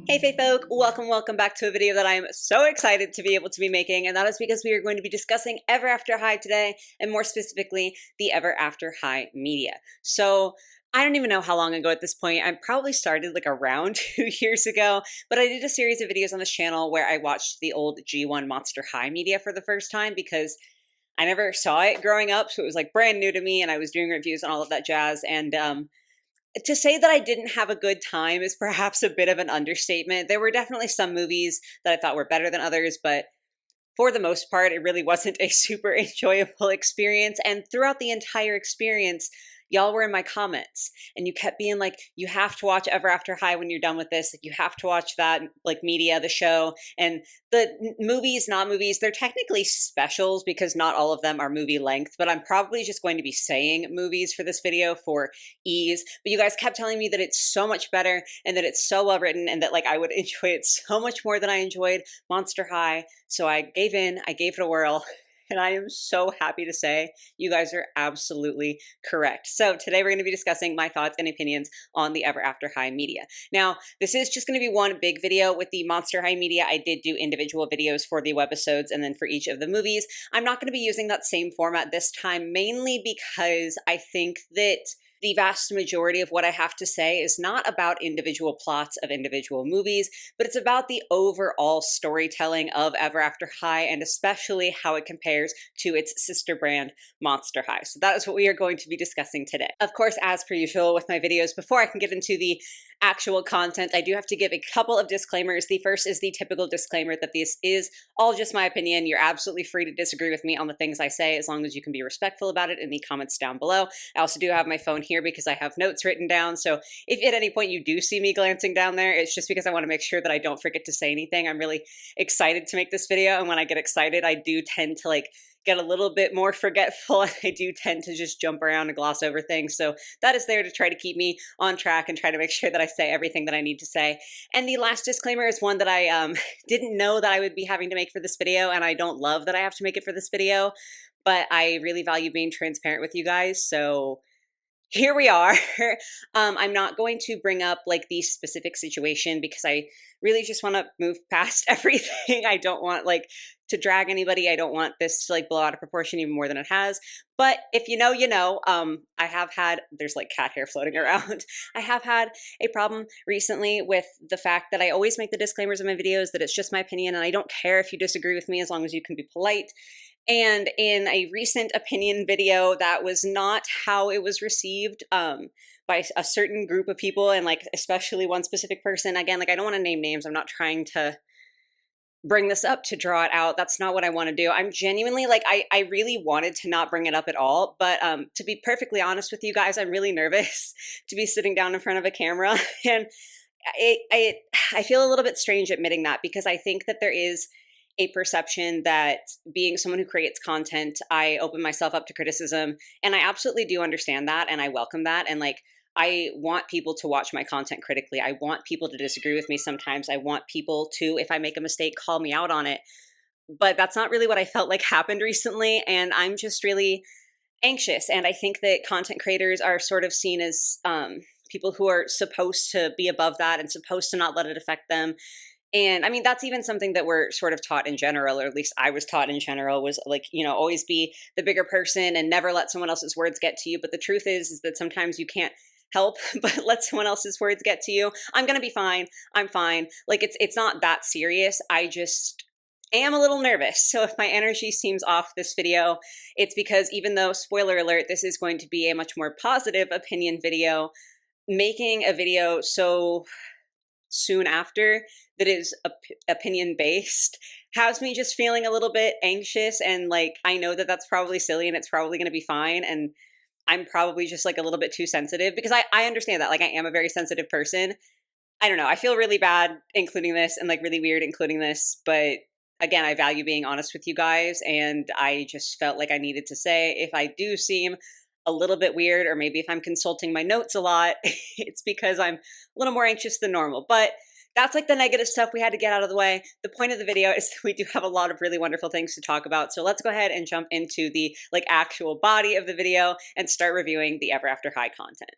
Hey Fae folk, welcome back to a video that I'm so excited to be able to be making, and that is because we are going to be discussing Ever After High today, and more specifically, the Ever After High media. So, I don't even know how long ago at this point. I probably started like around 2 years ago, but I did a series of videos on this channel where I watched the old G1 Monster High media for the first time because I never saw it growing up, so it was like brand new to me, and I was doing reviews and all of that jazz, and to say that I didn't have a good time is perhaps a bit of an understatement. There were definitely some movies that I thought were better than others, but for the most part, it really wasn't a super enjoyable experience. And throughout the entire experience, y'all were in my comments and you kept being like, you have to watch Ever After High when you're done with this. Like, you have to watch that, like, media, the show. And the movies, not movies, they're technically specials because not all of them are movie length, but I'm probably just going to be saying movies for this video for ease. But you guys kept telling me that it's so much better and that it's so well written and that, like, I would enjoy it so much more than I enjoyed Monster High. So I gave in, I gave it a whirl, and I am so happy to say you guys are absolutely correct. So today we're going to be discussing my thoughts and opinions on the Ever After High media. Now, this is just going to be one big video. With the Monster High media, I did do individual videos for the webisodes and then for each of the movies. I'm not going to be using that same format this time, mainly because I think that the vast majority of what I have to say is not about individual plots of individual movies, but it's about the overall storytelling of Ever After High and especially how it compares to its sister brand, Monster High. So that is what we are going to be discussing today. Of course, as per usual with my videos, before I can get into the actual content, I do have to give a couple of disclaimers. The first is the typical disclaimer that this is all just my opinion. You're absolutely free to disagree with me on the things I say as long as you can be respectful about it in the comments down below. I also do have my phone here because I have notes written down, so if at any point you do see me glancing down there, it's just because I want to make sure that I don't forget to say anything. I'm really excited to make this video, and when I get excited, I do tend to get a little bit more forgetful, and I do tend to just jump around and gloss over things. So that is there to try to keep me on track and try to make sure that I say everything that I need to say. And the last disclaimer is one that I didn't know that I would be having to make for this video, and I don't love that I have to make it for this video, but I really value being transparent with you guys, so here we are. I'm not going to bring up like the specific situation because I really just want to move past everything. I don't want to drag anybody. I don't want this to blow out of proportion even more than it has. But if you know, you know. I have had, there's cat hair floating around. I have had a problem recently with the fact that I always make the disclaimers in my videos that it's just my opinion and I don't care if you disagree with me as long as you can be polite. And in a recent opinion video, that was not how it was received by a certain group of people, and especially one specific person. Again, I don't want to name names. I'm not trying to bring this up to draw it out. That's not what I want to do. I'm genuinely I really wanted to not bring it up at all, but to be perfectly honest with you guys, I'm really nervous to be sitting down in front of a camera, and I feel a little bit strange admitting that because I think that there is a perception that being someone who creates content, I open myself up to criticism, and I absolutely do understand that, and I welcome that, and I want people to watch my content critically. I want people to disagree with me sometimes. I want people to, if I make a mistake, call me out on it, but that's not really what I felt like happened recently, and I'm just really anxious, and I think that content creators are sort of seen as people who are supposed to be above that and supposed to not let it affect them. And I mean, that's even something that we're sort of taught in general, or at least I was taught in general, was always be the bigger person and never let someone else's words get to you. But the truth is that sometimes you can't help but let someone else's words get to you. I'm going to be fine. I'm fine. It's not that serious. I just am a little nervous. So if my energy seems off this video, it's because even though, spoiler alert, this is going to be a much more positive opinion video, making a video so soon after that is opinion based has me just feeling a little bit anxious, and I know that that's probably silly and it's probably going to be fine, and I'm probably just a little bit too sensitive because I understand that I am a very sensitive person. I don't know, I feel really bad including this and really weird including this, but again, I value being honest with you guys, and I just felt like I needed to say if I do seem a little bit weird, or maybe if I'm consulting my notes a lot, it's because I'm a little more anxious than normal. But that's the negative stuff we had to get out of the way. The point of the video is that we do have a lot of really wonderful things to talk about. So let's go ahead and jump into the actual body of the video and start reviewing the Ever After High content.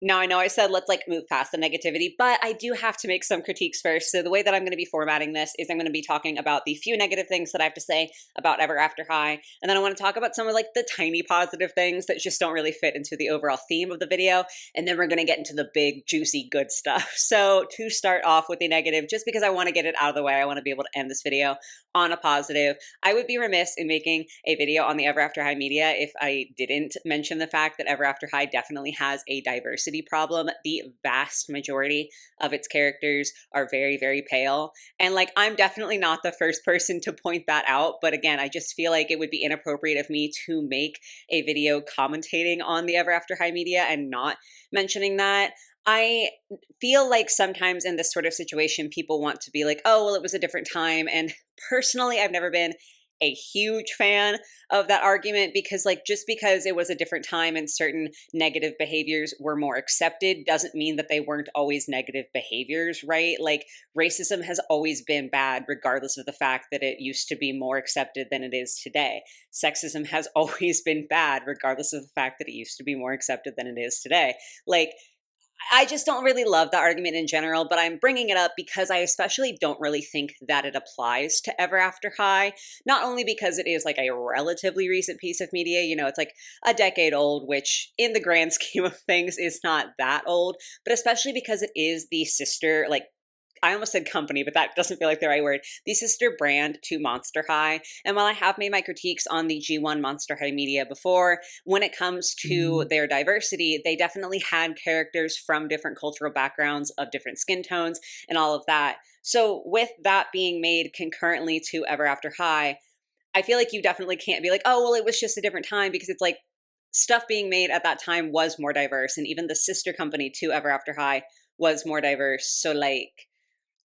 Now, I know I said let's like move past the negativity, but I do have to make some critiques first. So the way that I'm going to be formatting this is I'm going to be talking about the few negative things that I have to say about Ever After High, and then I want to talk about some of like the tiny positive things that just don't really fit into the overall theme of the video, and then we're going to get into the big juicy good stuff. So to start off with the negative, just because I want to get it out of the way, I want to be able to end this video on a positive. I would be remiss in making a video on the Ever After High media if I didn't mention the fact that Ever After High definitely has a diversity problem. The vast majority of its characters are very, very pale. And like, I'm definitely not the first person to point that out. But again, I just feel like it would be inappropriate of me to make a video commentating on the Ever After High media and not mentioning that. I feel like sometimes in this sort of situation, people want to be like, oh, well, it was a different time. And personally, I've never been a huge fan of that argument because like just because it was a different time and certain negative behaviors were more accepted doesn't mean that they weren't always negative behaviors, right? Like racism has always been bad regardless of the fact that it used to be more accepted than it is today. Sexism has always been bad regardless of the fact that it used to be more accepted than it is today. Like I just don't really love the argument in general, but I'm bringing it up because I especially don't really think that it applies to Ever After High. Not only because it is like a relatively recent piece of media, you know, it's like a decade old, which in the grand scheme of things is not that old, but especially because it is the sister, like I almost said company, but that doesn't feel like the right word. The sister brand to Monster High. And while I have made my critiques on the G1 Monster High media before, when it comes to their diversity, they definitely had characters from different cultural backgrounds, of different skin tones, and all of that. So with that being made concurrently to Ever After High, I feel like you definitely can't be like, oh, well, it was just a different time, because it's like stuff being made at that time was more diverse. And even the sister company to Ever After High was more diverse. So like,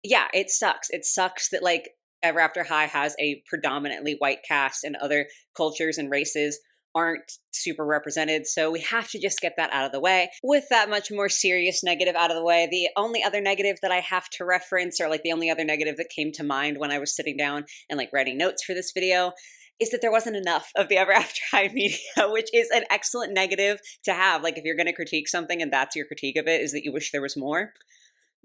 yeah, it sucks. It sucks that like Ever After High has a predominantly white cast and other cultures and races aren't super represented. So we have to just get that out of the way. With that much more serious negative out of the way, the only other negative that I have to reference, or like the only other negative that came to mind when I was sitting down and like writing notes for this video, is that there wasn't enough of the Ever After High media, which is an excellent negative to have. Like if you're going to critique something and that's your critique of it, is that you wish there was more.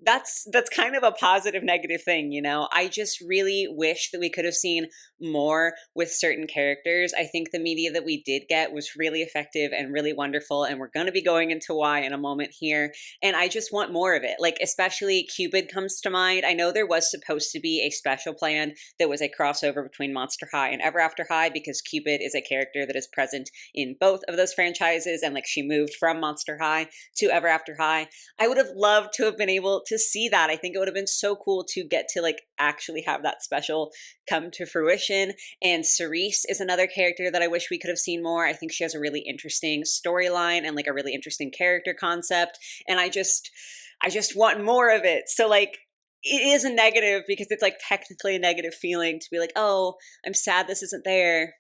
That's kind of a positive negative thing, you know. I just really wish that we could have seen more with certain characters. I think the media that we did get was really effective and really wonderful, and we're going to be going into why in a moment here. And I just want more of it. Like especially Cupid comes to mind. I know there was supposed to be a special plan that was a crossover between Monster High and Ever After High, because Cupid is a character that is present in both of those franchises, and like she moved from Monster High to Ever After High. I would have loved to have been able to see that. I think it would have been so cool to get to like actually have that special come to fruition. And Cerise is another character that I wish we could have seen more. I think she has a really interesting storyline and like a really interesting character concept. And I just want more of it. So like it is a negative because it's like technically a negative feeling to be like, oh, I'm sad this isn't there,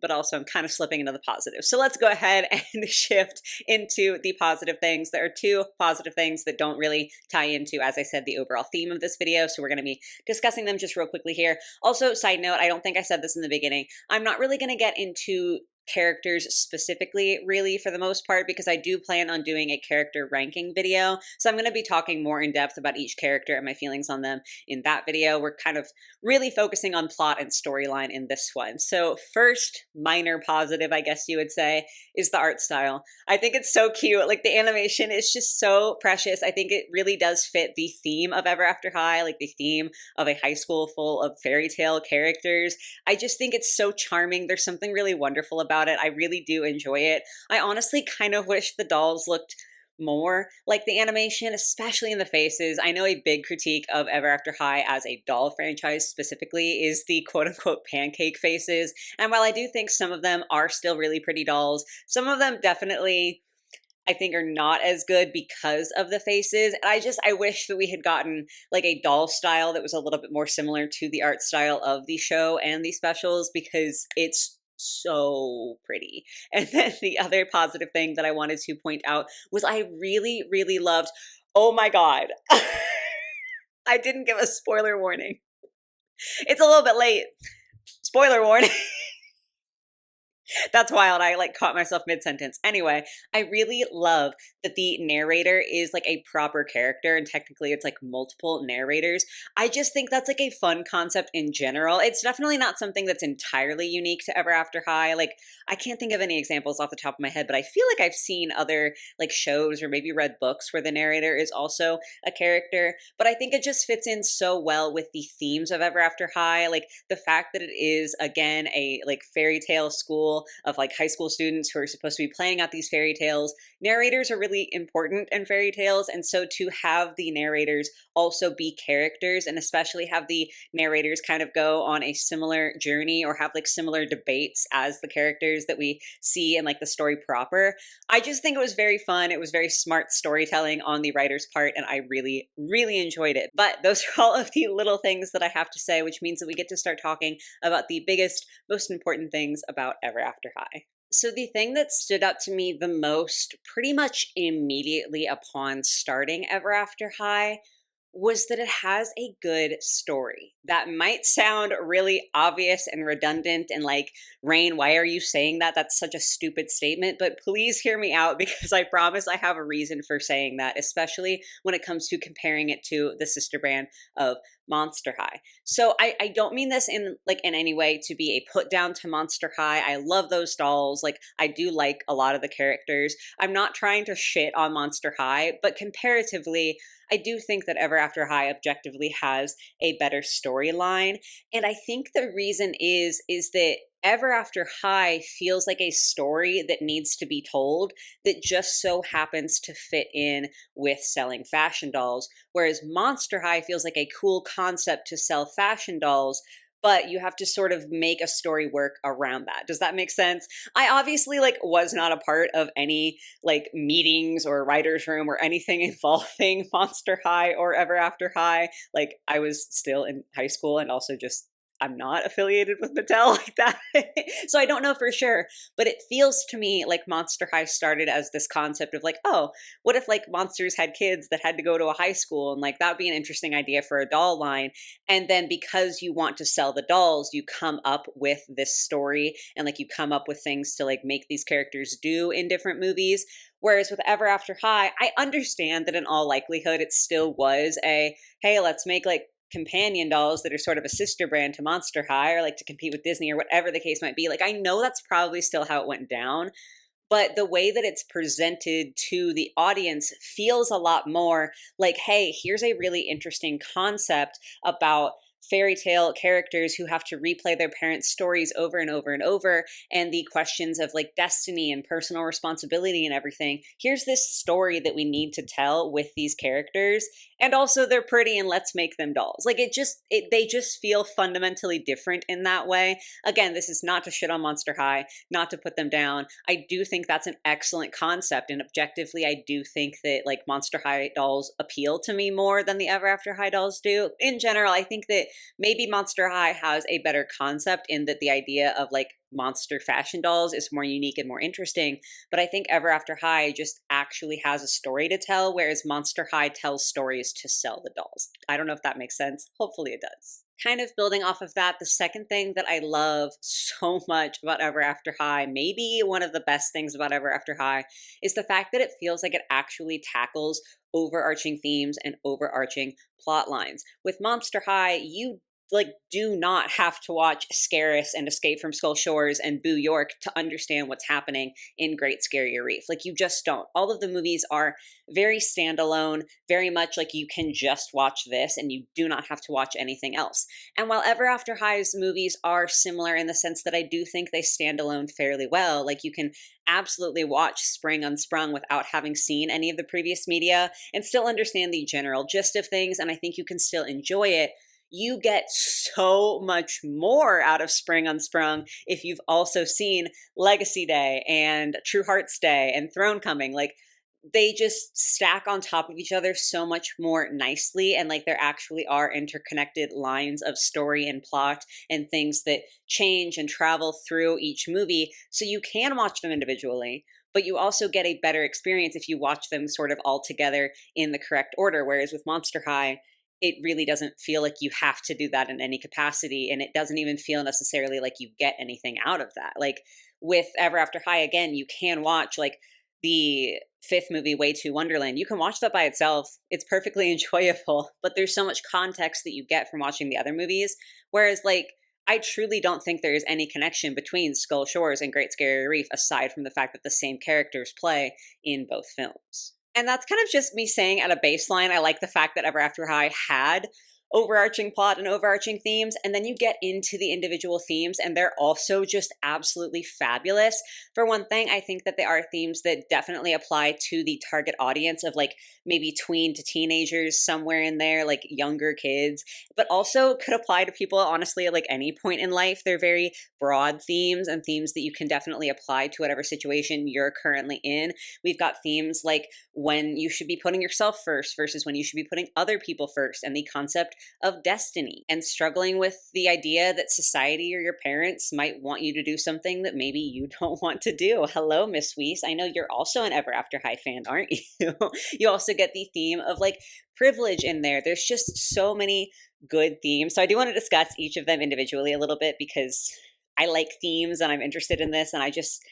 but also I'm kind of slipping into the positive. So let's go ahead and shift into the positive things. There are two positive things that don't really tie into, as I said, the overall theme of this video. So we're going to be discussing them just real quickly here. Also, side note, I don't think I said this in the beginning. I'm not really going to get into characters specifically, really, for the most part, because I do plan on doing a character ranking video. So I'm going to be talking more in depth about each character and my feelings on them in that video. We're kind of really focusing on plot and storyline in this one. So first minor positive, I guess you would say, is the art style. I think it's so cute. Like the animation is just so precious. I think it really does fit the theme of Ever After High, like the theme of a high school full of fairy tale characters. I just think it's so charming. There's something really wonderful about it. I really do enjoy it. I honestly kind of wish the dolls looked more like the animation, especially in the faces. I know a big critique of Ever After High as a doll franchise specifically is the quote-unquote pancake faces. And while I do think some of them are still really pretty dolls, some of them definitely I think are not as good because of the faces. And I wish that we had gotten like a doll style that was a little bit more similar to the art style of the show and the specials, because it's so pretty. And then the other positive thing that I wanted to point out was I really, really loved, oh my God, I didn't give a spoiler warning. It's a little bit late. Spoiler warning. That's wild. I like caught myself mid-sentence. Anyway, I really love that the narrator is like a proper character and technically it's like multiple narrators. I just think that's like a fun concept in general. It's definitely not something that's entirely unique to Ever After High. Like I can't think of any examples off the top of my head, but I feel like I've seen other like shows or maybe read books where the narrator is also a character, but I think it just fits in so well with the themes of Ever After High. Like the fact that it is again a like fairy tale school of like high school students who are supposed to be playing out these fairy tales. Narrators are really important in fairy tales, and so to have the narrators also be characters and especially have the narrators kind of go on a similar journey or have like similar debates as the characters that we see in like the story proper. I just think it was very fun. It was very smart storytelling on the writer's part, and I really, really enjoyed it. But those are all of the little things that I have to say, which means that we get to start talking about the biggest, most important things about Ever After High. So, the thing that stood out to me the most pretty much immediately upon starting Ever After High was that it has a good story. That might sound really obvious and redundant and like, Rain, why are you saying that? That's such a stupid statement, but please hear me out because I promise I have a reason for saying that, especially when it comes to comparing it to the sister brand of Monster High. So I don't mean this in like in any way to be a put down to Monster High. I love those dolls. Like I do like a lot of the characters. I'm not trying to shit on Monster High, but comparatively, I do think that Ever After High objectively has a better storyline. And I think the reason is that Ever After High feels like a story that needs to be told that just so happens to fit in with selling fashion dolls. Whereas Monster High feels like a cool concept to sell fashion dolls, but you have to sort of make a story work around that. Does that make sense? I obviously like was not a part of any like meetings or writer's room or anything involving Monster High or Ever After High. Like I was still in high school and also just I'm not affiliated with Mattel like that. So I don't know for sure, but it feels to me like Monster High started as this concept of like, oh, what if like monsters had kids that had to go to a high school and like that would be an interesting idea for a doll line. And then because you want to sell the dolls, you come up with this story and like you come up with things to like make these characters do in different movies. Whereas with Ever After High, I understand that in all likelihood it still was a, hey, let's make like companion dolls that are sort of a sister brand to Monster High or like to compete with Disney or whatever the case might be. Like I know that's probably still how it went down, but the way that it's presented to the audience feels a lot more like, hey, here's a really interesting concept about fairy tale characters who have to replay their parents' stories over and over and over, and the questions of like destiny and personal responsibility and everything. Here's this story that we need to tell with these characters, and also they're pretty and let's make them dolls. Like they just feel fundamentally different in that way. Again, this is not to shit on Monster High, not to put them down. I do think that's an excellent concept, and objectively, I do think that like Monster High dolls appeal to me more than the Ever After High dolls do. In general, I think that maybe Monster High has a better concept in that the idea of like monster fashion dolls is more unique and more interesting. But I think Ever After High just actually has a story to tell, whereas Monster High tells stories to sell the dolls. I don't know if that makes sense. Hopefully it does. Kind of building off of that, the second thing that I love so much about Ever After High, maybe one of the best things about Ever After High, is the fact that it feels like it actually tackles overarching themes and overarching plot lines. With Monster High, you like do not have to watch Scarus and Escape from Skull Shores and Boo York to understand what's happening in Great Scarier Reef. Like you just don't. All of the movies are very standalone, very much like you can just watch this and you do not have to watch anything else. And while Ever After High's movies are similar in the sense that I do think they stand alone fairly well, like you can absolutely watch Spring Unsprung without having seen any of the previous media and still understand the general gist of things, and I think you can still enjoy it. You get so much more out of Spring Unsprung if you've also seen Legacy Day and True Hearts Day and Throne Coming. Like they just stack on top of each other so much more nicely, and like there actually are interconnected lines of story and plot and things that change and travel through each movie, so you can watch them individually, but you also get a better experience if you watch them sort of all together in the correct order. Whereas with Monster High, it really doesn't feel like you have to do that in any capacity, and it doesn't even feel necessarily like you get anything out of that. Like with Ever After High, again, you can watch like the fifth movie, Way to Wonderland. You can watch that by itself. It's perfectly enjoyable, but there's so much context that you get from watching the other movies. Whereas, like, I truly don't think there is any connection between Skull Shores and Great Scary Reef aside from the fact that the same characters play in both films. And that's kind of just me saying at a baseline, I like the fact that Ever After High had overarching plot and overarching themes, and then you get into the individual themes and they're also just absolutely fabulous. For one thing, I think that they are themes that definitely apply to the target audience of like maybe tween to teenagers, somewhere in there, like younger kids, but also could apply to people honestly at like any point in life. They're very broad themes and themes that you can definitely apply to whatever situation you're currently in. We've got themes like when you should be putting yourself first versus when you should be putting other people first, and the concept of destiny, and struggling with the idea that society or your parents might want you to do something that maybe you don't want to do. Hello, Miss Weiss. I know you're also an Ever After High fan, aren't you? You also get the theme of like privilege in there. There's just so many good themes. So I do want to discuss each of them individually a little bit because I like themes and I'm interested in this, and I just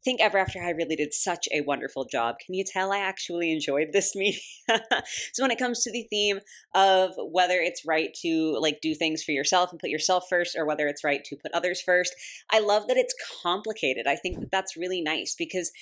think Ever After High really did such a wonderful job. Can you tell I actually enjoyed this media? So when it comes to the theme of whether it's right to like do things for yourself and put yourself first, or whether it's right to put others first, I love that it's complicated. I think that that's really nice because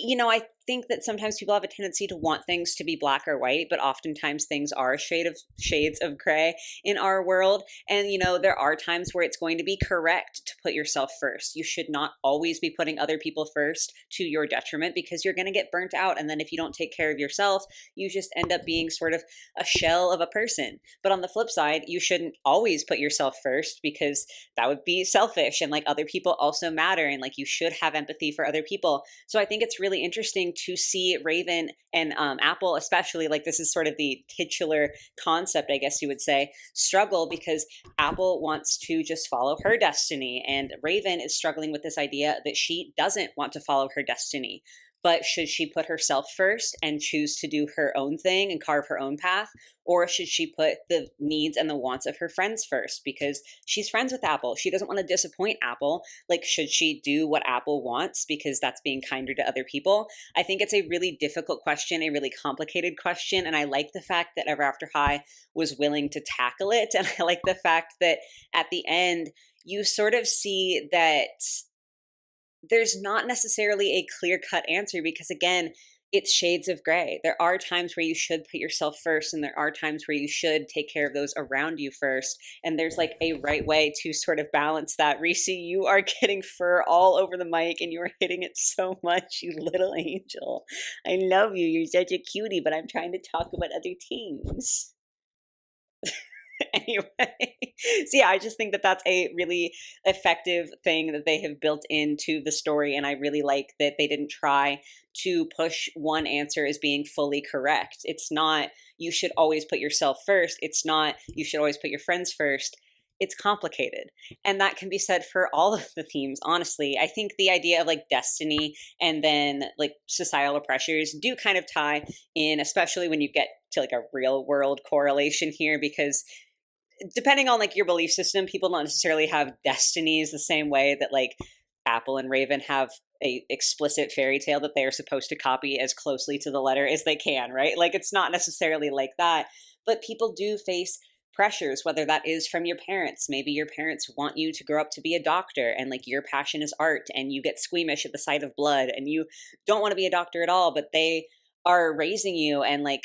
I think that sometimes people have a tendency to want things to be black or white, but oftentimes things are shades of gray in our world. And there are times where it's going to be correct to put yourself first. You should not always be putting other people first to your detriment, because you're going to get burnt out. And then if you don't take care of yourself, you just end up being sort of a shell of a person. But on the flip side, you shouldn't always put yourself first, because that would be selfish, and like other people also matter, and like you should have empathy for other people. So I think it's really interesting to see Raven and Apple, especially, like this is sort of the titular concept, I guess you would say, struggle, because Apple wants to just follow her destiny, and Raven is struggling with this idea that she doesn't want to follow her destiny. But should she put herself first and choose to do her own thing and carve her own path? Or should she put the needs and the wants of her friends first? Because she's friends with Apple. She doesn't want to disappoint Apple. Like, should she do what Apple wants because that's being kinder to other people? I think it's a really difficult question, a really complicated question. And I like the fact that Ever After High was willing to tackle it. And I like the fact that at the end, you sort of see that there's not necessarily a clear-cut answer, because again, it's shades of gray. There are times where you should put yourself first, and there are times where you should take care of those around you first. And there's like a right way to sort of balance that. Reese, you are getting fur all over the mic and you are hitting it so much, you little angel. I love you. You're such a cutie, but I'm trying to talk about other things. Anyway, so yeah, I just think that that's a really effective thing that they have built into the story, and I really like that they didn't try to push one answer as being fully correct. It's not you should always put yourself first. It's not you should always put your friends first. It's complicated, and that can be said for all of the themes, honestly. I think the idea of like destiny and then like societal pressures do kind of tie in, especially when you get to like a real world correlation here, because depending on like your belief system, people don't necessarily have destinies the same way that like Apple and Raven have a explicit fairy tale that they are supposed to copy as closely to the letter as they can, right? Like it's not necessarily like that, but people do face pressures, whether that is from your parents. Maybe your parents want you to grow up to be a doctor, and like your passion is art, and you get squeamish at the sight of blood, and you don't want to be a doctor at all, but they are raising you and like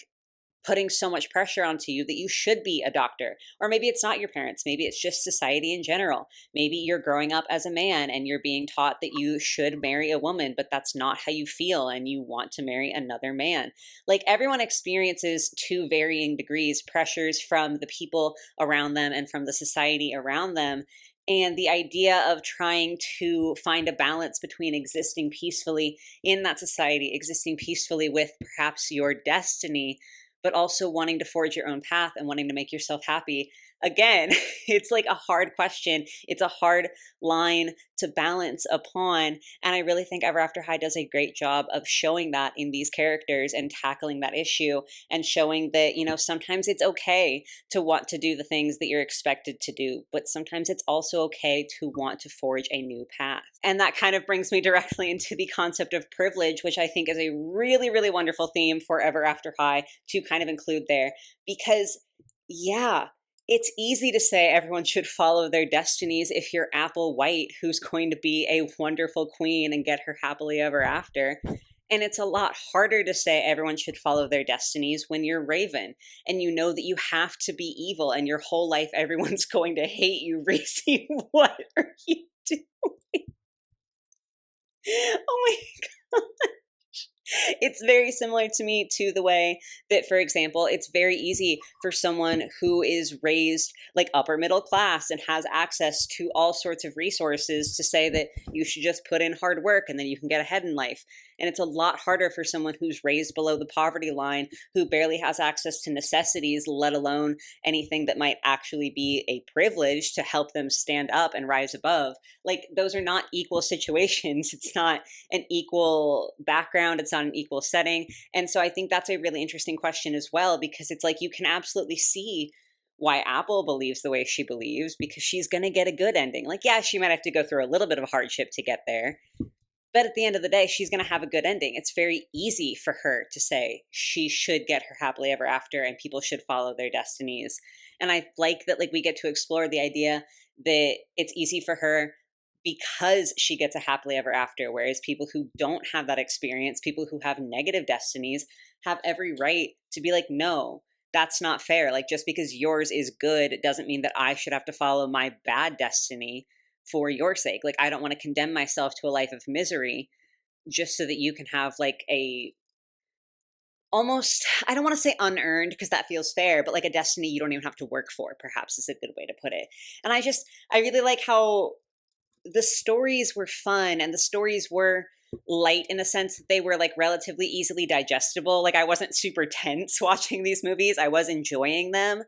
putting so much pressure onto you that you should be a doctor. Or maybe it's not your parents. Maybe it's just society in general. Maybe you're growing up as a man and you're being taught that you should marry a woman, but that's not how you feel and you want to marry another man. Like everyone experiences to varying degrees pressures from the people around them and from the society around them. And the idea of trying to find a balance between existing peacefully in that society, existing peacefully with perhaps your destiny, but also wanting to forge your own path and wanting to make yourself happy. again, it's like a hard question. It's a hard line to balance upon. And I really think Ever After High does a great job of showing that in these characters and tackling that issue and showing that, sometimes it's okay to want to do the things that you're expected to do, but sometimes it's also okay to want to forge a new path. And that kind of brings me directly into the concept of privilege, which I think is a really, really wonderful theme for Ever After High to kind of include there. Because, yeah, it's easy to say everyone should follow their destinies if you're Apple White, who's going to be a wonderful queen and get her happily ever after. And it's a lot harder to say everyone should follow their destinies when you're Raven and you know that you have to be evil and your whole life everyone's going to hate you. Racy, what are you doing? Oh my God. It's very similar to me to the way that, for example, it's very easy for someone who is raised like upper middle class and has access to all sorts of resources to say that you should just put in hard work and then you can get ahead in life. And it's a lot harder for someone who's raised below the poverty line, who barely has access to necessities, let alone anything that might actually be a privilege to help them stand up and rise above. Like, those are not equal situations. It's not an equal background. It's not an equal setting. And so I think that's a really interesting question as well, because it's like you can absolutely see why Apple believes the way she believes, because she's going to get a good ending. Like, yeah, she might have to go through a little bit of hardship to get there, but at the end of the day, she's going to have a good ending. It's very easy for her to say she should get her happily ever after and people should follow their destinies. And I like that, like, we get to explore the idea that it's easy for her because she gets a happily ever after, whereas people who don't have that experience, people who have negative destinies, have every right to be like, no, that's not fair. Like, just because yours is good, it doesn't mean that I should have to follow my bad destiny for your sake. Like, I don't want to condemn myself to a life of misery just so that you can have like a almost, I don't want to say unearned because that feels fair, but like a destiny you don't even have to work for, perhaps, is a good way to put it. And I really like how the stories were fun and the stories were light in a sense that they were like relatively easily digestible. Like, I wasn't super tense watching these movies. I was enjoying them,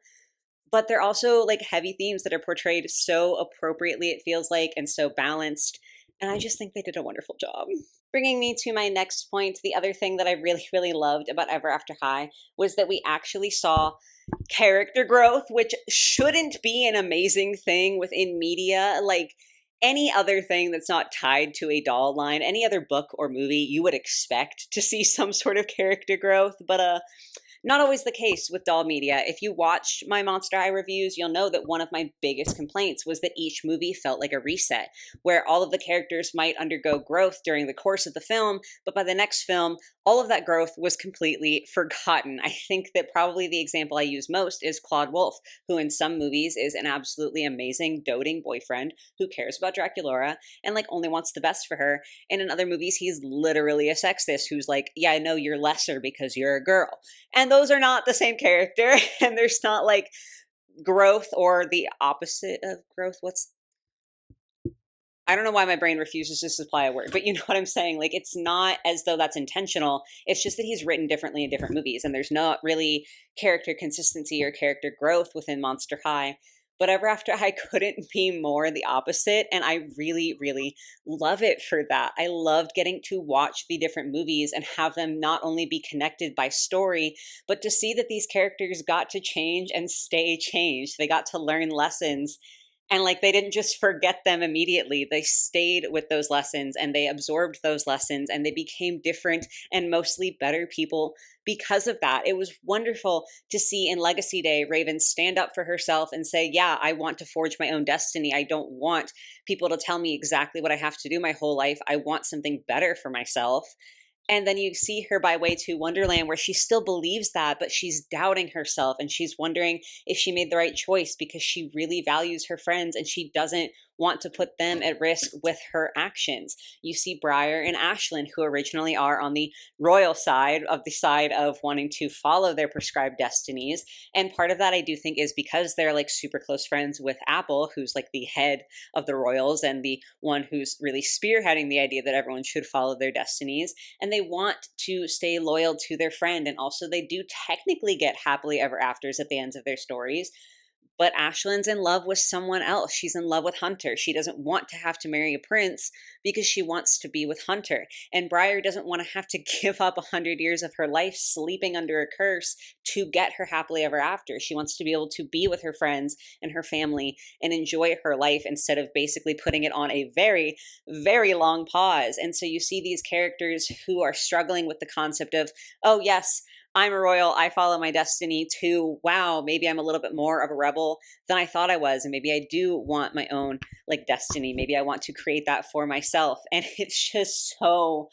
but they're also like heavy themes that are portrayed so appropriately, it feels like, and so balanced. And I just think they did a wonderful job. Bringing me to my next point, the other thing that I really, really loved about Ever After High was that we actually saw character growth, which shouldn't be an amazing thing within media. Like, any other thing that's not tied to a doll line, any other book or movie, you would expect to see some sort of character growth. But not always the case with doll media. If you watched my Monster High reviews, you'll know that one of my biggest complaints was that each movie felt like a reset, where all of the characters might undergo growth during the course of the film, but by the next film, all of that growth was completely forgotten. I think that probably the example I use most is Claude Wolf, who in some movies is an absolutely amazing, doting boyfriend who cares about Draculaura and like only wants the best for her. And in other movies, he's literally a sexist who's like, yeah, I know you're lesser because you're a girl. And those are not the same character. And there's not like growth or the opposite of growth. I don't know why my brain refuses to supply a word, but you know what I'm saying? Like, it's not as though that's intentional. It's just that he's written differently in different movies, and there's not really character consistency or character growth within Monster High. But Ever After High couldn't be more the opposite, and I really, really love it for that. I loved getting to watch the different movies and have them not only be connected by story, but to see that these characters got to change and stay changed. They got to learn lessons. And like, they didn't just forget them immediately. They stayed with those lessons and they absorbed those lessons and they became different and mostly better people because of that. It was wonderful to see in Legacy Day Raven stand up for herself and say, yeah, I want to forge my own destiny. I don't want people to tell me exactly what I have to do my whole life. I want something better for myself. And then you see her by way to Wonderland, where she still believes that, but she's doubting herself and she's wondering if she made the right choice because she really values her friends and she doesn't want to put them at risk with her actions. You see Briar and Ashlyn, who originally are on the royal side of wanting to follow their prescribed destinies. And part of that, I do think, is because they're like super close friends with Apple, who's like the head of the royals and the one who's really spearheading the idea that everyone should follow their destinies. And they want to stay loyal to their friend. And also, they do technically get happily ever afters at the ends of their stories. But Ashlyn's in love with someone else. She's in love with Hunter. She doesn't want to have to marry a prince because she wants to be with Hunter. And Briar doesn't want to have to give up 100 years of her life sleeping under a curse to get her happily ever after. She wants to be able to be with her friends and her family and enjoy her life instead of basically putting it on a very, very long pause. And so you see these characters who are struggling with the concept of, oh, yes, I'm a royal, I follow my destiny, to, wow, maybe I'm a little bit more of a rebel than I thought I was. And maybe I do want my own like destiny. Maybe I want to create that for myself. And it's just so,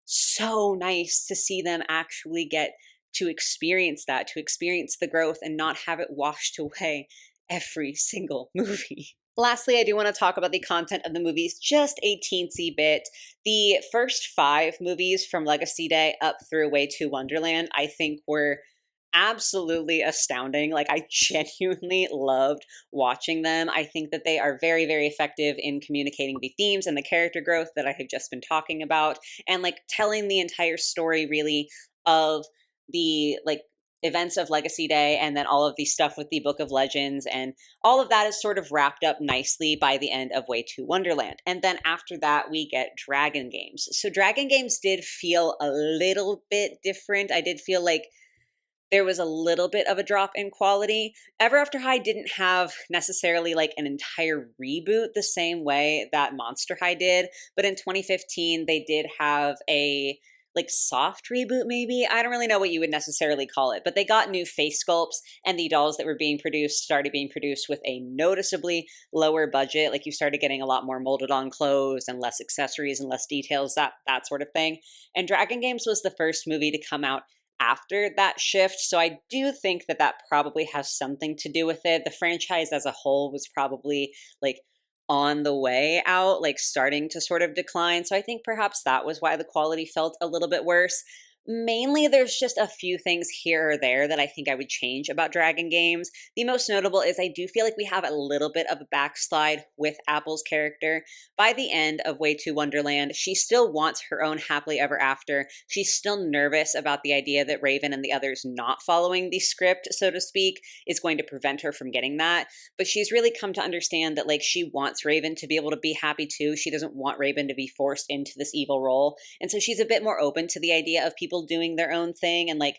so nice to see them actually get to experience that, to experience the growth and not have it washed away every single movie. Lastly, I do want to talk about the content of the movies just a teensy bit. The first 5 movies from Legacy Day up through Way to Wonderland, I think were absolutely astounding. Like, I genuinely loved watching them. I think that they are very, very effective in communicating the themes and the character growth that I had just been talking about, and like telling the entire story really of the like events of Legacy Day, and then all of the stuff with the Book of Legends, and all of that is sort of wrapped up nicely by the end of Way to Wonderland. And then after that, we get Dragon Games. So Dragon Games did feel a little bit different. I did feel like there was a little bit of a drop in quality. Ever After High didn't have necessarily like an entire reboot the same way that Monster High did, but in 2015 they did have a like soft reboot maybe. I don't really know what you would necessarily call it, but they got new face sculpts, and the dolls that were being produced started being produced with a noticeably lower budget. Like, you started getting a lot more molded on clothes and less accessories and less details, that sort of thing. And Dragon Games was the first movie to come out after that shift. So I do think that that probably has something to do with it. The franchise as a whole was probably like on the way out, like starting to sort of decline. So I think perhaps that was why the quality felt a little bit worse. Mainly, there's just a few things here or there that I think I would change about Dragon Games. The most notable is I do feel like we have a little bit of a backslide with Apple's character. By the end of Way to Wonderland, she still wants her own happily ever after. She's still nervous about the idea that Raven and the others not following the script, so to speak, is going to prevent her from getting that. But she's really come to understand that like she wants Raven to be able to be happy too. She doesn't want Raven to be forced into this evil role. And so she's a bit more open to the idea of people doing their own thing, and like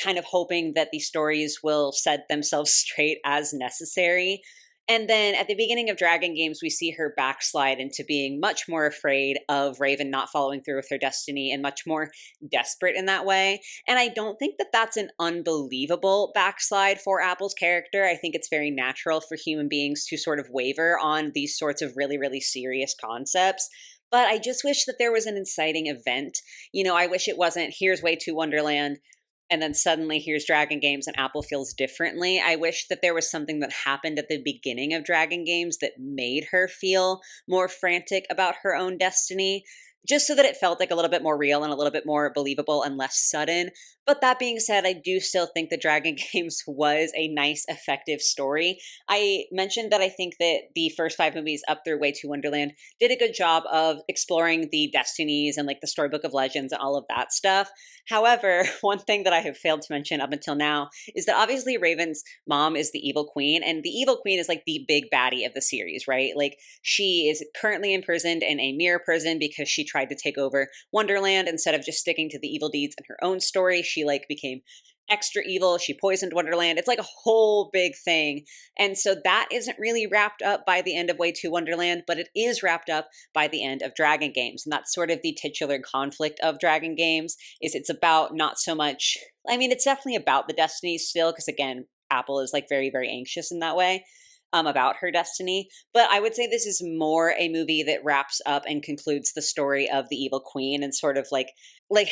kind of hoping that these stories will set themselves straight as necessary. And then at the beginning of Dragon Games, we see her backslide into being much more afraid of Raven not following through with her destiny and much more desperate in that way. And I don't think that that's an unbelievable backslide for Apple's character. I think it's very natural for human beings to sort of waver on these sorts of really, really serious concepts. But I just wish that there was an inciting event. You know, I wish it wasn't, here's Way to Wonderland, and then suddenly here's Dragon Games and Apple feels differently. I wish that there was something that happened at the beginning of Dragon Games that made her feel more frantic about her own destiny, just so that it felt like a little bit more real and a little bit more believable and less sudden. But that being said, I do still think that Dragon Games was a nice, effective story. I mentioned that I think that the first 5 movies up through Way to Wonderland did a good job of exploring the destinies and like the storybook of legends and all of that stuff. However, one thing that I have failed to mention up until now is that obviously Raven's mom is the evil queen, and the evil queen is like the big baddie of the series, right? Like, she is currently imprisoned in a mirror prison because she tried to take over Wonderland instead of just sticking to the evil deeds in her own story. She like became extra evil. She poisoned Wonderland. It's like a whole big thing. And so that isn't really wrapped up by the end of Way to Wonderland, but it is wrapped up by the end of Dragon Games. And that's sort of the titular conflict of Dragon Games, is it's about not so much, I mean, it's definitely about the destinies still, because again, Apple is like very, very anxious in that way. About her destiny. But I would say this is more a movie that wraps up and concludes the story of the evil queen, and sort of like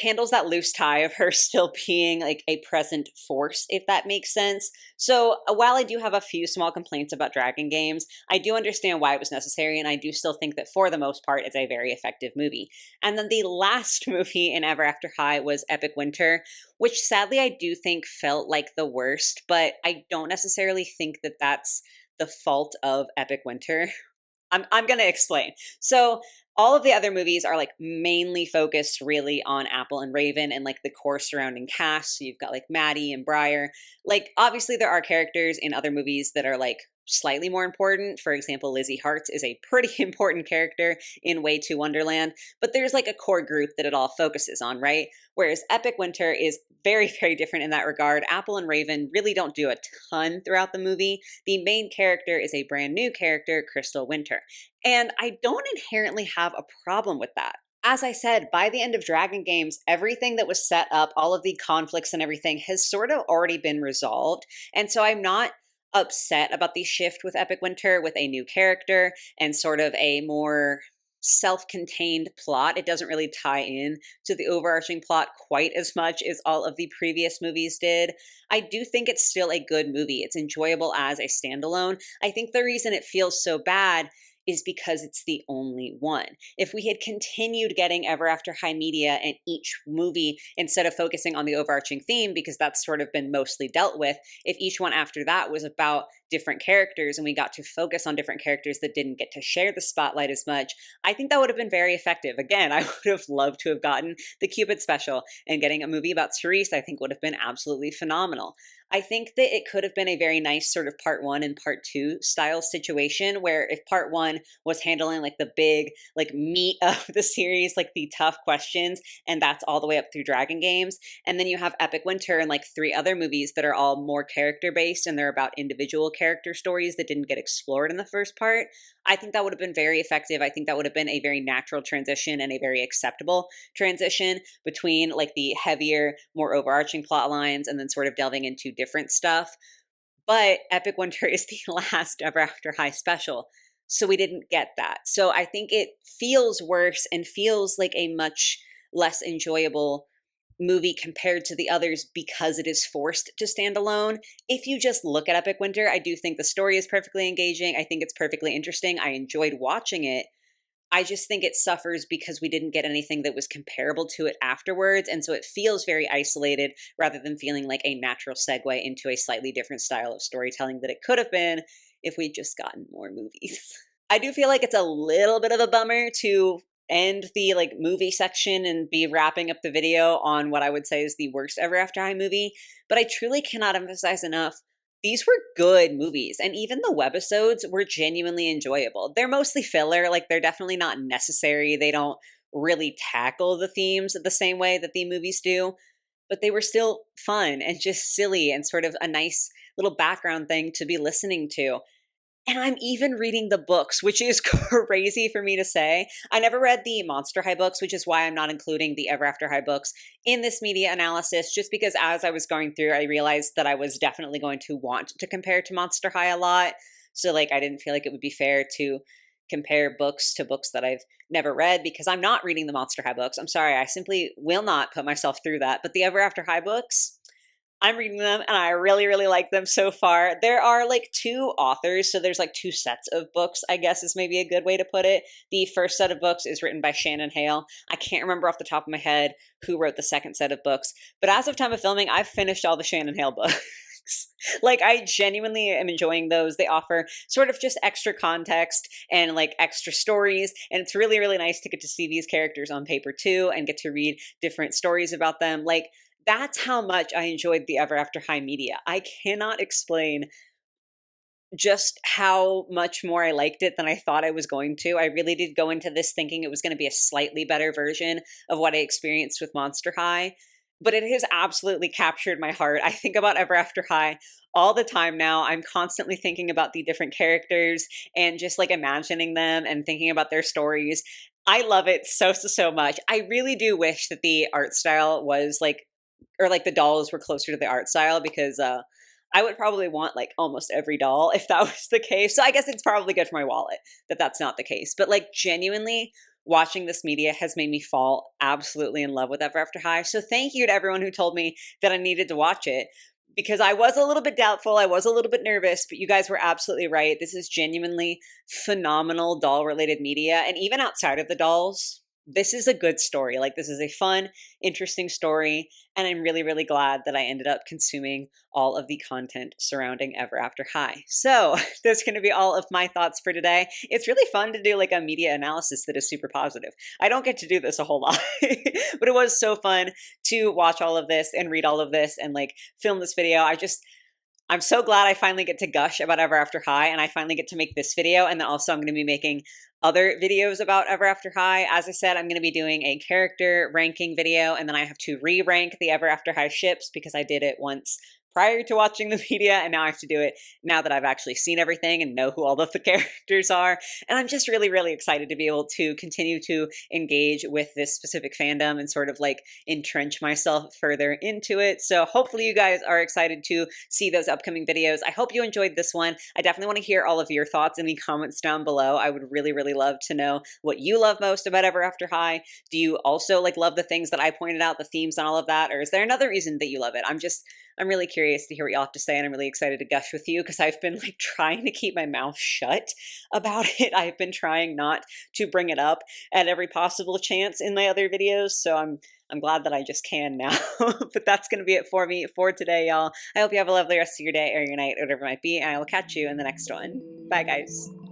handles that loose tie of her still being like a present force, if that makes sense. So while I do have a few small complaints about Dragon Games, I do understand why it was necessary, and I do still think that for the most part it's a very effective movie. And then the last movie in Ever After High was Epic Winter, which sadly I do think felt like the worst, but I don't necessarily think that that's the fault of Epic Winter. I'm going to explain. So All of the other movies are like mainly focused really on Apple and Raven and like the core surrounding cast. So you've got like Maddie and Briar. Like obviously there are characters in other movies that are like slightly more important. For example, Lizzie Hartz is a pretty important character in Way to Wonderland, but there's like a core group that it all focuses on, right? Whereas Epic Winter is very, very different in that regard. Apple and Raven really don't do a ton throughout the movie. The main character is a brand new character, Crystal Winter. And I don't inherently have a problem with that. As I said, by the end of Dragon Games, everything that was set up, all of the conflicts and everything has sort of already been resolved. And so I'm not upset about the shift with Epic Winter with a new character and sort of a more self-contained plot. It doesn't really tie in to the overarching plot quite as much as all of the previous movies did. I do think it's still a good movie. It's enjoyable as a standalone. I think the reason it feels so bad is because it's the only one. If we had continued getting Ever After High media in each movie instead of focusing on the overarching theme, because that's sort of been mostly dealt with, if each one after that was about different characters and we got to focus on different characters that didn't get to share the spotlight as much, I think that would have been very effective. Again, I would have loved to have gotten the Cupid special, and getting a movie about Cerise I think would have been absolutely phenomenal. I think that it could have been a very nice sort of part one and part two style situation where if part one was handling like the big like meat of the series, like the tough questions, and that's all the way up through Dragon Games, and then you have Epic Winter and like three other movies that are all more character based and they're about individual character stories that didn't get explored in the first part, I think that would have been very effective. I think that would have been a very natural transition and a very acceptable transition between like the heavier, more overarching plot lines and then sort of delving into different stuff. But Epic Winter is the last Ever After High special, so we didn't get that. So I think it feels worse and feels like a much less enjoyable movie compared to the others because it is forced to stand alone. If you just look at Epic Winter, I do think the story is perfectly engaging. I think it's perfectly interesting. I enjoyed watching it. I just think it suffers because we didn't get anything that was comparable to it afterwards. And so it feels very isolated rather than feeling like a natural segue into a slightly different style of storytelling that it could have been if we'd just gotten more movies. I do feel like it's a little bit of a bummer to end the like movie section and be wrapping up the video on what I would say is the worst Ever After High movie, but I truly cannot emphasize enough. These were good movies, and even the webisodes were genuinely enjoyable. They're mostly filler, like they're definitely not necessary. They don't really tackle the themes the same way that the movies do, but they were still fun and just silly and sort of a nice little background thing to be listening to. And I'm even reading the books, which is crazy for me to say. I never read the Monster High books, which is why I'm not including the Ever After High books in this media analysis, just because as I was going through, I realized that I was definitely going to want to compare to Monster High a lot. So like I didn't feel like it would be fair to compare books to books that I've never read because I'm not reading the Monster High books. I'm sorry, I simply will not put myself through that. But the Ever After High books, I'm reading them and I really, really like them so far. There are like two authors, so there's like two sets of books, I guess is maybe a good way to put it. The first set of books is written by Shannon Hale. I can't remember off the top of my head who wrote the second set of books, but as of time of filming, I've finished all the Shannon Hale books. Like I genuinely am enjoying those. They offer sort of just extra context and like extra stories, and it's really, really nice to get to see these characters on paper too and get to read different stories about them. Like that's how much I enjoyed the Ever After High media. I cannot explain just how much more I liked it than I thought I was going to. I really did go into this thinking it was going to be a slightly better version of what I experienced with Monster High, but it has absolutely captured my heart. I think about Ever After High all the time now. I'm constantly thinking about the different characters and just like imagining them and thinking about their stories. I love it so, so, so much. I really do wish that the art style was like, or like the dolls were closer to the art style, because I would probably want like almost every doll if that was the case. So I guess it's probably good for my wallet that that's not the case. But like genuinely watching this media has made me fall absolutely in love with Ever After High. So thank you to everyone who told me that I needed to watch it, because I was a little bit doubtful. I was a little bit nervous, but you guys were absolutely right. This is genuinely phenomenal doll related media. And even outside of the dolls, this is a good story. Like, this is a fun, interesting story, and I'm really, really glad that I ended up consuming all of the content surrounding Ever After High. So that's going to be all of my thoughts for today. It's really fun to do like a media analysis that is super positive. I don't get to do this a whole lot, but it was so fun to watch all of this and read all of this and like film this video. I'm so glad I finally get to gush about Ever After High, and I finally get to make this video. And then also I'm going to be making other videos about Ever After High. As I said, I'm going to be doing a character ranking video, and then I have to re-rank the Ever After High ships because I did it once prior to watching the media, and now I have to do it now that I've actually seen everything and know who all of the characters are. And I'm just really, really excited to be able to continue to engage with this specific fandom and sort of like entrench myself further into it. So hopefully you guys are excited to see those upcoming videos. I hope you enjoyed this one. I definitely want to hear all of your thoughts in the comments down below. I would really, really love to know what you love most about Ever After High. Do you also like love the things that I pointed out, the themes and all of that? Or is there another reason that you love it? I'm really curious to hear what y'all have to say, and I'm really excited to gush with you because I've been like trying to keep my mouth shut about it. I've been trying not to bring it up at every possible chance in my other videos, so I'm glad that I just can now. But that's going to be it for me for today, y'all. I hope you have a lovely rest of your day or your night, or whatever it might be, and I will catch you in the next one. Bye, guys.